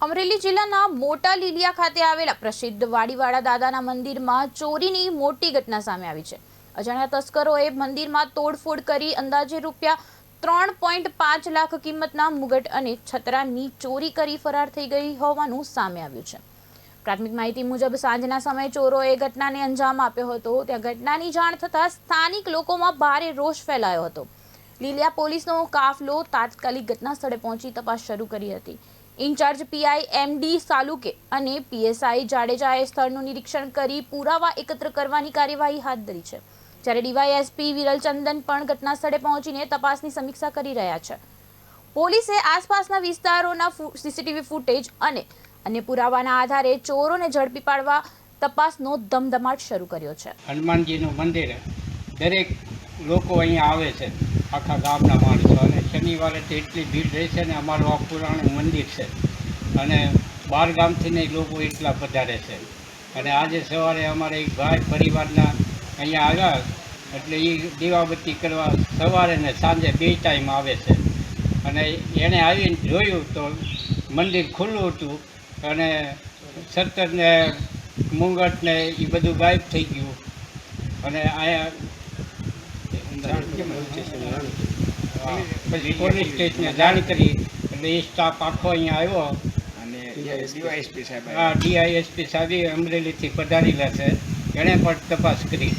અમરેલી જિલ્લાના મોટા લીલિયા ખાતે આવેલા પ્રસિદ્ધ વાડીવાળા દાદાના મંદિરમાં ચોરીની મોટી ઘટના સામે આવી છે। અજાણ્યા તસ્કરોએ મંદિરમાં તોડફોડ કરી અંદાજે ₹3.5 લાખ કિંમતના મુગટ અને છતરાની ચોરી કરી ફરાર થઈ ગઈ હોવાનું સામે આવ્યું છે। પ્રાથમિક માહિતી મુજબ સાંજના સમયે ચોરોએ ઘટનાને અંજામ આપ્યો હતો। ત્યાં ઘટનાની જાણ થતાં સ્થાનિક લોકોમાં ભારે રોષ ફેલાયો હતો। લીલિયા પોલીસનો કાફલો તાત્કાલિક ઘટના સ્થળે પહોંચી તપાસ શરૂ કરી હતી। ઇન્ચાર્જ પીઆઈ એમડી સાલુકે અને પીએસઆઈ જાડેજાએ સ્થળનું નિરીક્ષણ કરી પુરાવા એકત્ર કરવાની કાર્યવાહી હાથ ધરી છે, જ્યારે ડીવાયએસપી વિરલચંદન પણ ઘટના સ્થળે પહોંચીને તપાસની સમીક્ષા કરી રહ્યા છે। પોલીસે આસપાસના વિસ્તારોના સીસીટીવી ફૂટેજ અને અન્ય પુરાવાના આધારે ચોરોને ઝડપી પાડવા તપાસનો ધમધમાટ શરૂ કર્યો છે। હનુમાનજીનું મંદિર દરેક લોકો અહીંયા આવે છે, આખા ગામના માણસો, અને શનિવારે તો એટલી ભીડ રહે છે ને અમારું આ પુરાણું મંદિર છે અને બહાર ગામથી લોકો એટલા પધારે છે। અને આજે સવારે અમારે એક ભાઈ પરિવારના અહીંયા આવ્યા, એટલે એ દીવાબત્તી કરવા સવારે ને સાંજે 2 ટાઈમ આવે છે। અને એણે આવીને જોયું તો મંદિર ખુલ્લું હતું અને સત્તર ને મુંગટ ને એ બધું ગાયબ થઈ ગયું। અને અહીંયા પછી પોલીસ સ્ટેશને જાણ કરી, એટલે એ સ્ટાફ આખો અહીંયા આવ્યો અને ડીઆઈએસપી સાહેબ અમરેલીથી પધારેલા છે, એણે પણ તપાસ કરી।